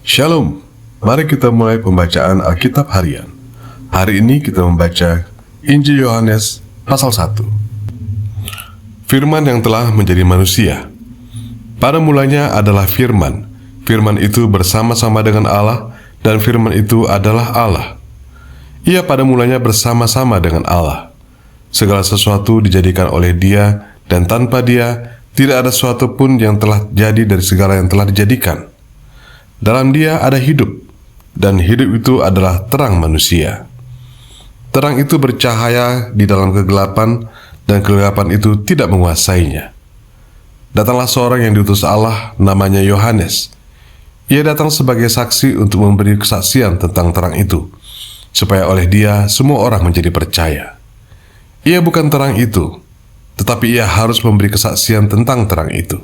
Shalom, mari kita mulai pembacaan Alkitab harian. Hari ini kita membaca Injil Yohanes pasal 1. Firman yang telah menjadi manusia. Pada mulanya adalah Firman. Firman itu bersama-sama dengan Allah, dan Firman itu adalah Allah. Ia pada mulanya bersama-sama dengan Allah. Segala sesuatu dijadikan oleh Dia, dan tanpa Dia tidak ada sesuatu pun yang telah jadi dari segala yang telah dijadikan. Dalam Dia ada hidup, dan hidup itu adalah terang manusia. Terang itu bercahaya di dalam kegelapan, dan kegelapan itu tidak menguasainya. Datanglah seorang yang diutus Allah, namanya Yohanes. Ia datang sebagai saksi untuk memberi kesaksian tentang terang itu, supaya oleh Dia semua orang menjadi percaya. Ia bukan terang itu, tetapi ia harus memberi kesaksian tentang terang itu.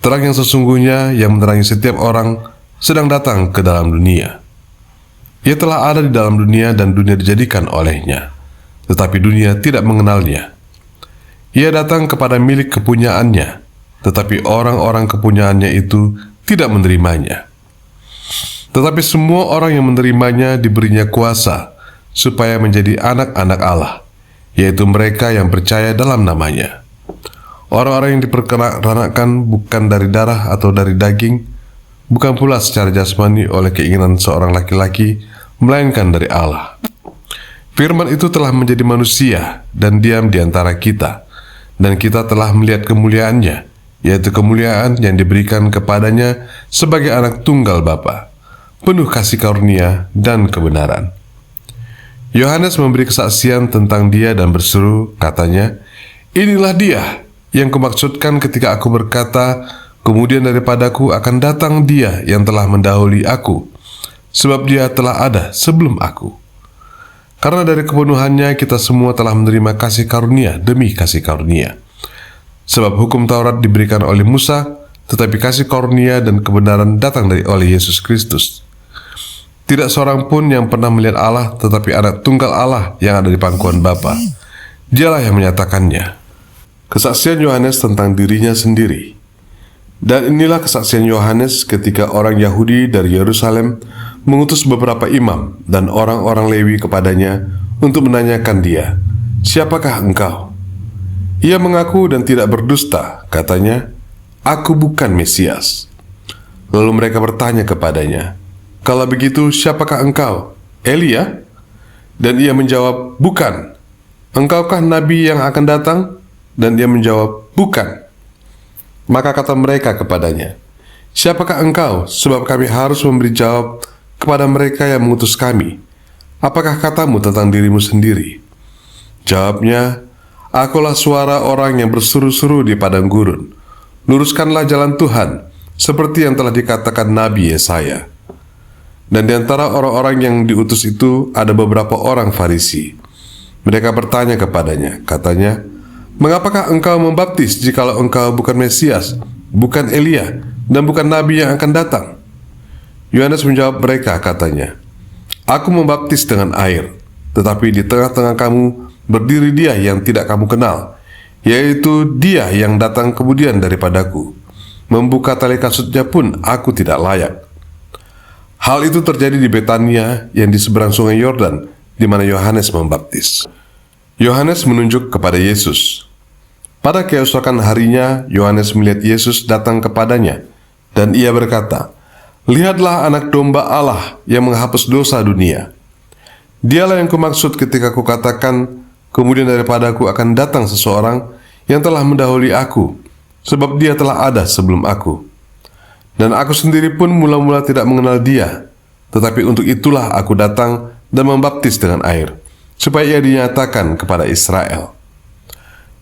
Terang yang sesungguhnya yang menerangi setiap orang sedang datang ke dalam dunia. Ia telah ada di dalam dunia dan dunia dijadikan olehnya, tetapi dunia tidak mengenalnya. Ia datang kepada milik kepunyaannya, tetapi orang-orang kepunyaannya itu tidak menerimanya. Tetapi semua orang yang menerimanya diberinya kuasa supaya menjadi anak-anak Allah, yaitu mereka yang percaya dalam namanya. Orang-orang yang diperkenalkan bukan dari darah atau dari daging, bukan pula secara jasmani oleh keinginan seorang laki-laki, melainkan dari Allah. Firman itu telah menjadi manusia dan diam di antara kita, dan kita telah melihat kemuliaannya, yaitu kemuliaan yang diberikan kepadanya sebagai anak tunggal Bapa, penuh kasih karunia dan kebenaran. Yohanes memberi kesaksian tentang Dia dan berseru, katanya, "Inilah Dia yang kumaksudkan ketika aku berkata, kemudian daripadaku akan datang Dia yang telah mendahului aku, sebab Dia telah ada sebelum aku." Karena dari kepenuhannya kita semua telah menerima kasih karunia demi kasih karunia. Sebab hukum Taurat diberikan oleh Musa, tetapi kasih karunia dan kebenaran datang oleh Yesus Kristus. Tidak seorang pun yang pernah melihat Allah, tetapi anak tunggal Allah yang ada di pangkuan Bapa. Dialah yang menyatakannya. Kesaksian Yohanes tentang dirinya sendiri. Dan inilah kesaksian Yohanes ketika orang Yahudi dari Yerusalem mengutus beberapa imam dan orang-orang Lewi kepadanya untuk menanyakan dia, "Siapakah engkau?" Ia mengaku dan tidak berdusta, katanya, "Aku bukan Mesias." Lalu mereka bertanya kepadanya, "Kalau begitu, siapakah engkau? Elia?" Dan ia menjawab, "Bukan." "Engkaukah nabi yang akan datang?" Dan dia menjawab, "Bukan." Maka kata mereka kepadanya, "Siapakah engkau? Sebab kami harus memberi jawab kepada mereka yang mengutus kami. Apakah katamu tentang dirimu sendiri?" Jawabnya, "Akulah suara orang yang berseru-seru di padang gurun. Luruskanlah jalan Tuhan, seperti yang telah dikatakan Nabi Yesaya." Dan di antara orang-orang yang diutus itu ada beberapa orang Farisi. Mereka bertanya kepadanya, katanya, "Mengapakah engkau membaptis jikalau engkau bukan Mesias, bukan Elia, dan bukan Nabi yang akan datang?" Yohanes menjawab mereka, katanya, "Aku membaptis dengan air, tetapi di tengah-tengah kamu berdiri Dia yang tidak kamu kenal, yaitu Dia yang datang kemudian daripadaku. Membuka tali kasutnya pun aku tidak layak." Hal itu terjadi di Betania yang di seberang sungai Yordan, di mana Yohanes membaptis. Yohanes menunjuk kepada Yesus. Pada keesokan harinya, Yohanes melihat Yesus datang kepadanya, dan ia berkata, "Lihatlah anak domba Allah yang menghapus dosa dunia. Dialah yang kumaksud ketika kukatakan, kemudian daripadaku akan datang seseorang yang telah mendahului aku, sebab Dia telah ada sebelum aku. Dan aku sendiri pun mula-mula tidak mengenal Dia, tetapi untuk itulah aku datang dan membaptis dengan air, supaya ia dinyatakan kepada Israel."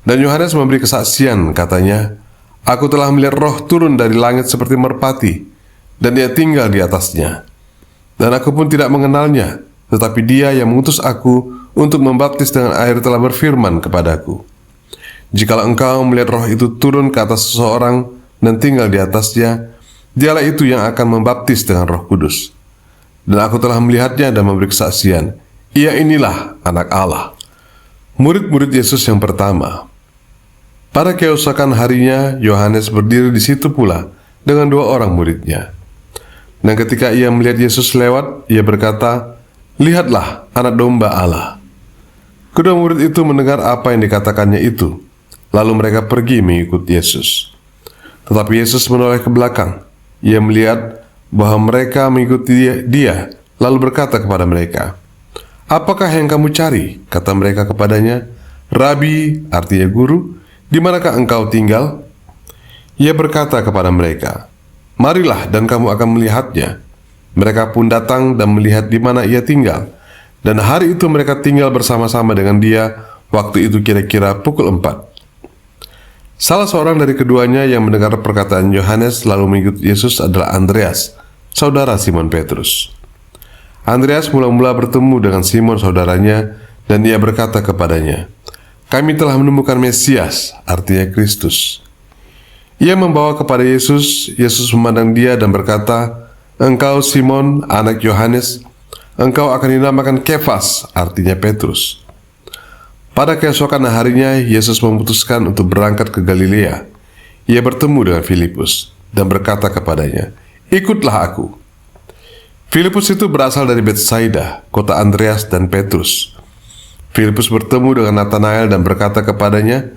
Dan Yohanes memberi kesaksian, katanya, "Aku telah melihat Roh turun dari langit seperti merpati, dan Ia tinggal di atasnya. Dan aku pun tidak mengenalnya, tetapi Dia yang mengutus aku untuk membaptis dengan air telah berfirman kepadaku, jikalau engkau melihat Roh itu turun ke atas seseorang dan tinggal di atasnya, Dialah itu yang akan membaptis dengan Roh Kudus. Dan aku telah melihatnya dan memberi kesaksian, Ia inilah Anak Allah." Murid-murid Yesus yang pertama. Pada keesokan harinya, Yohanes berdiri di situ pula dengan 2 orang muridnya. Dan ketika ia melihat Yesus lewat, ia berkata, "Lihatlah, anak domba Allah." Kedua murid itu mendengar apa yang dikatakannya itu, lalu mereka pergi mengikut Yesus. Tetapi Yesus menoleh ke belakang. Ia melihat bahwa mereka mengikuti dia, lalu berkata kepada mereka, "Apakah yang kamu cari?" Kata mereka kepadanya, "Rabi," artinya guru, "di manakah engkau tinggal?" Ia berkata kepada mereka, "Marilah dan kamu akan melihatnya." Mereka pun datang dan melihat di mana ia tinggal. Dan hari itu mereka tinggal bersama-sama dengan dia. Waktu itu kira-kira pukul 4. Salah seorang dari keduanya yang mendengar perkataan Yohanes lalu mengikuti Yesus adalah Andreas, saudara Simon Petrus. Andreas mula-mula bertemu dengan Simon saudaranya, dan ia berkata kepadanya, "Kami telah menemukan Mesias," artinya Kristus. Ia membawa kepada Yesus. Yesus memandang dia dan berkata, "Engkau Simon, anak Yohanes, engkau akan dinamakan Kefas," artinya Petrus. Pada keesokan harinya, Yesus memutuskan untuk berangkat ke Galilea. Ia bertemu dengan Filipus dan berkata kepadanya, "Ikutlah aku." Filipus itu berasal dari Betsaida, kota Andreas dan Petrus. Filipus bertemu dengan Natanael dan berkata kepadanya,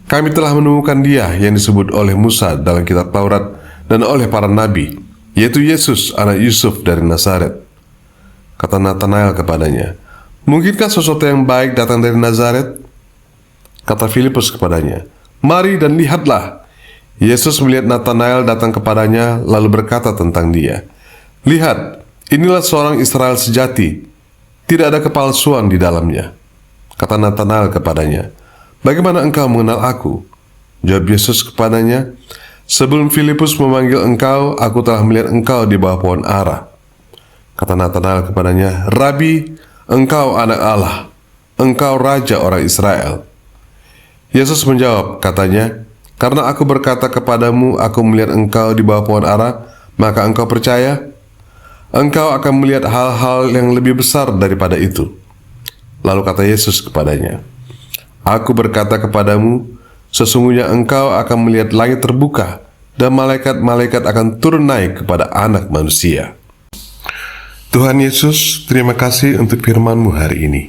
"Kami telah menemukan dia yang disebut oleh Musa dalam kitab Taurat dan oleh para nabi, yaitu Yesus, anak Yusuf dari Nazaret." Kata Natanael kepadanya, "Mungkinkah sesuatu yang baik datang dari Nazaret?" Kata Filipus kepadanya, "Mari dan lihatlah." Yesus melihat Natanael datang kepadanya, lalu berkata tentang dia, "Lihat, inilah seorang Israel sejati, tidak ada kepalsuan di dalamnya." Kata Natanael kepadanya, "Bagaimana engkau mengenal aku?" Jawab Yesus kepadanya, "Sebelum Filipus memanggil engkau, aku telah melihat engkau di bawah pohon ara." Kata Natanael kepadanya, "Rabi, engkau anak Allah, engkau raja orang Israel." Yesus menjawab, katanya, "Karena aku berkata kepadamu, aku melihat engkau di bawah pohon ara, maka engkau percaya? Engkau akan melihat hal-hal yang lebih besar daripada itu." Lalu kata Yesus kepadanya, "Aku berkata kepadamu, sesungguhnya engkau akan melihat langit terbuka, dan malaikat-malaikat akan turun naik kepada Anak Manusia." Tuhan Yesus, terima kasih untuk firman-Mu hari ini.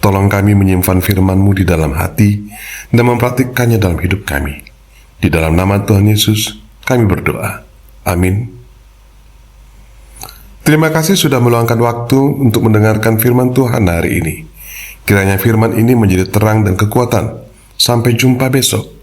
Tolong kami menyimpan firman-Mu di dalam hati dan mempraktikkannya dalam hidup kami. Di dalam nama Tuhan Yesus, kami berdoa. Amin. Terima kasih sudah meluangkan waktu untuk mendengarkan firman Tuhan hari ini. Kiranya firman ini menjadi terang dan kekuatan. Sampai jumpa besok.